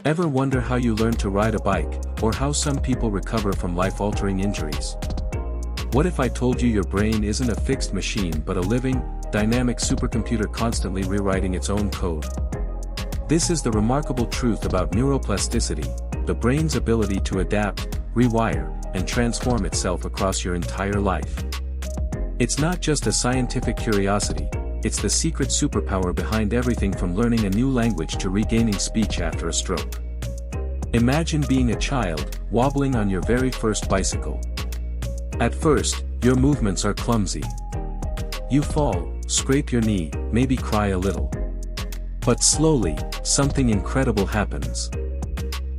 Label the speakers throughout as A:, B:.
A: Ever wonder how you learn to ride a bike, or how some people recover from life-altering injuries? What if I told you your brain isn't a fixed machine but a living, dynamic supercomputer constantly rewriting its own code? This is the remarkable truth about neuroplasticity, the brain's ability to adapt, rewire, and transform itself across your entire life. It's not just a scientific curiosity, it's the secret superpower behind everything from learning a new language to regaining speech after a stroke. Imagine being a child, wobbling on your very first bicycle. At first, your movements are clumsy. You fall, scrape your knee, maybe cry a little. But slowly, something incredible happens.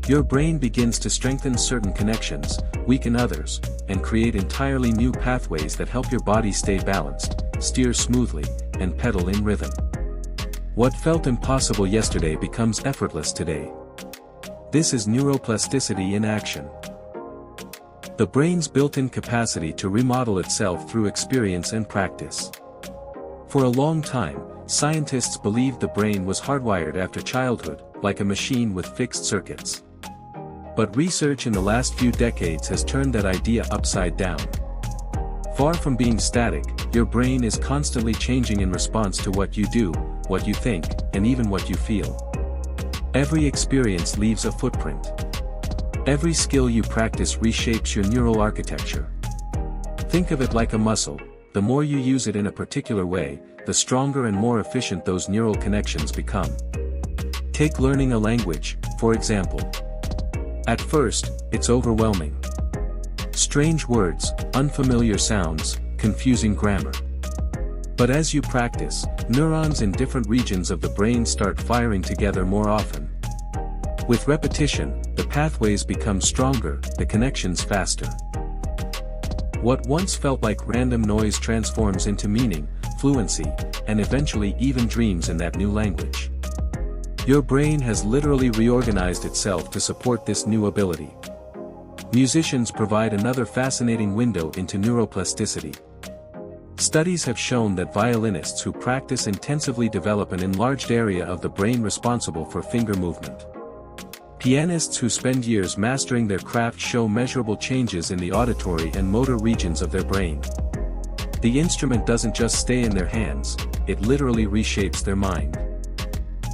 A: Your brain begins to strengthen certain connections, weaken others, and create entirely new pathways that help your body stay balanced, steer smoothly, and pedal in rhythm. What felt impossible yesterday becomes effortless today. This is neuroplasticity in action. The brain's built-in capacity to remodel itself through experience and practice. For a long time, scientists believed the brain was hardwired after childhood, like a machine with fixed circuits. But research in the last few decades has turned that idea upside down. Far from being static, your brain is constantly changing in response to what you do, what you think, and even what you feel. Every experience leaves a footprint. Every skill you practice reshapes your neural architecture. Think of it like a muscle. The more you use it in a particular way, the stronger and more efficient those neural connections become. Take learning a language, for example. At first, it's overwhelming. Strange words, unfamiliar sounds, confusing grammar. But as you practice, neurons in different regions of the brain start firing together more often. With repetition, the pathways become stronger, the connections faster. What once felt like random noise transforms into meaning, fluency, and eventually even dreams in that new language. Your brain has literally reorganized itself to support this new ability. Musicians provide another fascinating window into neuroplasticity. Studies have shown that violinists who practice intensively develop an enlarged area of the brain responsible for finger movement. Pianists who spend years mastering their craft show measurable changes in the auditory and motor regions of their brain. The instrument doesn't just stay in their hands, it literally reshapes their mind.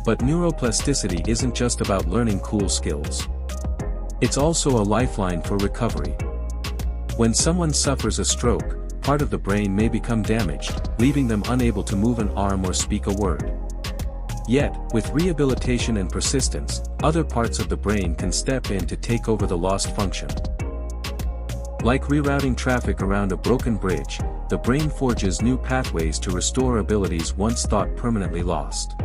A: But neuroplasticity isn't just about learning cool skills. It's also a lifeline for recovery. When someone suffers a stroke, part of the brain may become damaged, leaving them unable to move an arm or speak a word. Yet, with rehabilitation and persistence, other parts of the brain can step in to take over the lost function. Like rerouting traffic around a broken bridge, the brain forges new pathways to restore abilities once thought permanently lost.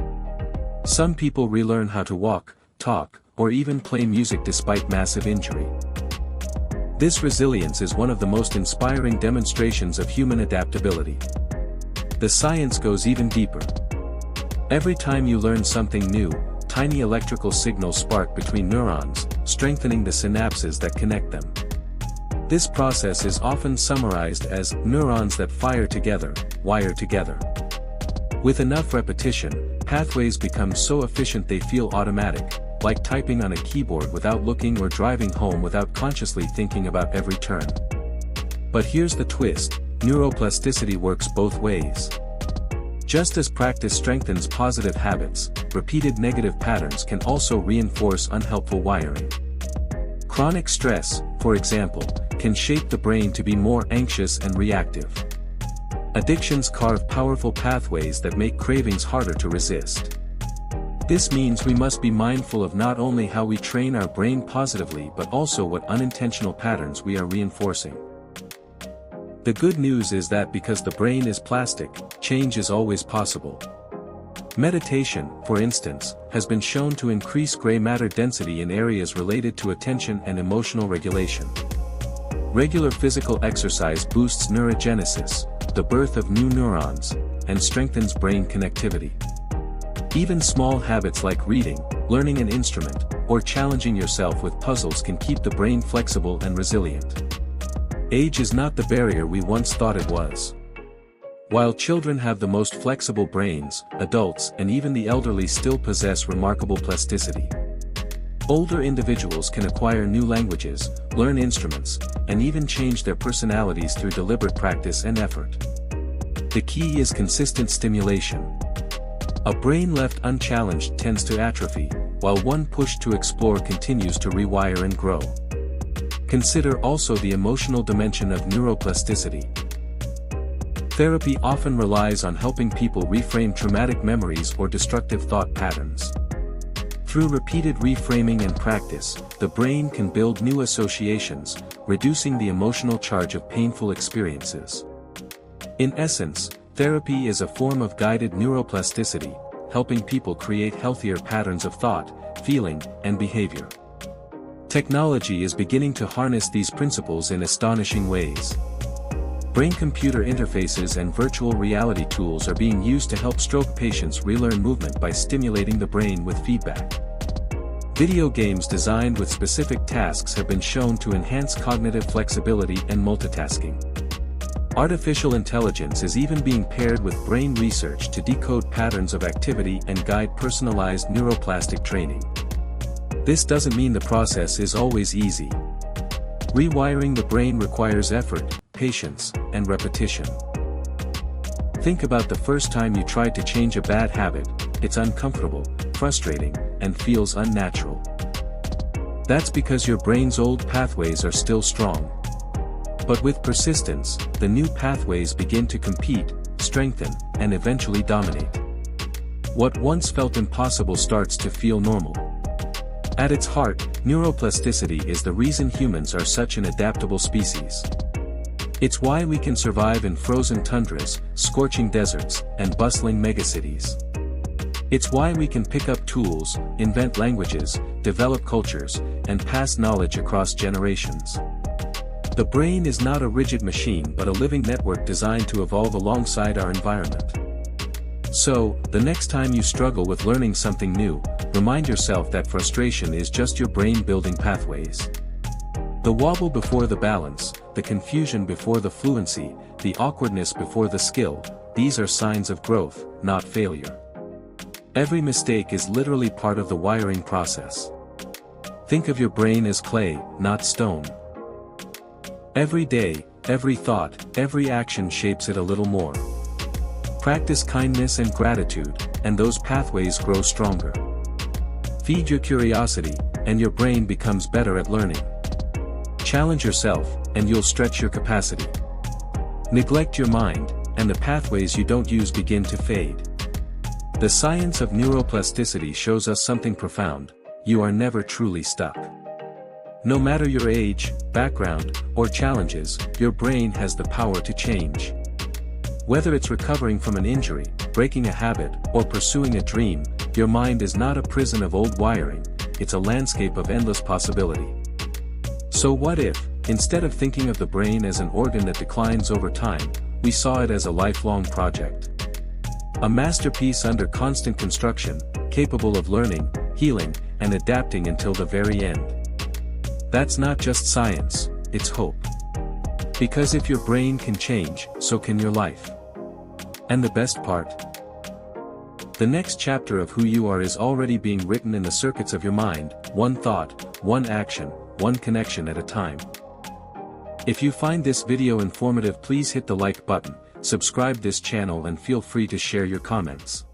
A: Some people relearn how to walk, talk, or even play music despite massive injury. This resilience is one of the most inspiring demonstrations of human adaptability. The science goes even deeper. Every time you learn something new, tiny electrical signals spark between neurons, strengthening the synapses that connect them. This process is often summarized as neurons that fire together, wire together. With enough repetition, pathways become so efficient they feel automatic, like typing on a keyboard without looking or driving home without consciously thinking about every turn. But here's the twist, neuroplasticity works both ways. Just as practice strengthens positive habits, repeated negative patterns can also reinforce unhelpful wiring. Chronic stress, for example, can shape the brain to be more anxious and reactive. Addictions carve powerful pathways that make cravings harder to resist. This means we must be mindful of not only how we train our brain positively but also what unintentional patterns we are reinforcing. The good news is that because the brain is plastic, change is always possible. Meditation, for instance, has been shown to increase gray matter density in areas related to attention and emotional regulation. Regular physical exercise boosts neurogenesis, the birth of new neurons, and strengthens brain connectivity. Even small habits like reading, learning an instrument, or challenging yourself with puzzles can keep the brain flexible and resilient. Age is not the barrier we once thought it was. While children have the most flexible brains, adults and even the elderly still possess remarkable plasticity. Older individuals can acquire new languages, learn instruments, and even change their personalities through deliberate practice and effort. The key is consistent stimulation. A brain left unchallenged tends to atrophy, while one pushed to explore continues to rewire and grow. Consider also the emotional dimension of neuroplasticity. Therapy often relies on helping people reframe traumatic memories or destructive thought patterns. Through repeated reframing and practice, the brain can build new associations, reducing the emotional charge of painful experiences. In essence, therapy is a form of guided neuroplasticity, helping people create healthier patterns of thought, feeling, and behavior. Technology is beginning to harness these principles in astonishing ways. Brain-computer interfaces and virtual reality tools are being used to help stroke patients relearn movement by stimulating the brain with feedback. Video games designed with specific tasks have been shown to enhance cognitive flexibility and multitasking. Artificial intelligence is even being paired with brain research to decode patterns of activity and guide personalized neuroplastic training. This doesn't mean the process is always easy. Rewiring the brain requires effort, patience, and repetition. Think about the first time you tried to change a bad habit. It's uncomfortable, frustrating, and feels unnatural. That's because your brain's old pathways are still strong. But with persistence, the new pathways begin to compete, strengthen, and eventually dominate. What once felt impossible starts to feel normal. At its heart, neuroplasticity is the reason humans are such an adaptable species. It's why we can survive in frozen tundras, scorching deserts, and bustling megacities. It's why we can pick up tools, invent languages, develop cultures, and pass knowledge across generations. The brain is not a rigid machine but a living network designed to evolve alongside our environment. So, the next time you struggle with learning something new, remind yourself that frustration is just your brain building pathways. The wobble before the balance, the confusion before the fluency, the awkwardness before the skill, these are signs of growth, not failure. Every mistake is literally part of the wiring process. Think of your brain as clay, not stone. Every day, every thought, every action shapes it a little more. Practice kindness and gratitude, and those pathways grow stronger. Feed your curiosity, and your brain becomes better at learning. Challenge yourself, and you'll stretch your capacity. Neglect your mind, and the pathways you don't use begin to fade. The science of neuroplasticity shows us something profound: you are never truly stuck. No matter your age, background, or challenges, your brain has the power to change. Whether it's recovering from an injury, breaking a habit, or pursuing a dream, your mind is not a prison of old wiring, it's a landscape of endless possibility. So what if, instead of thinking of the brain as an organ that declines over time, we saw it as a lifelong project? A masterpiece under constant construction, capable of learning, healing, and adapting until the very end. That's not just science, it's hope. Because if your brain can change, so can your life. And the best part? The next chapter of who you are is already being written in the circuits of your mind, one thought, one action, one connection at a time. If you find this video informative, please hit the like button, subscribe this channel and feel free to share your comments.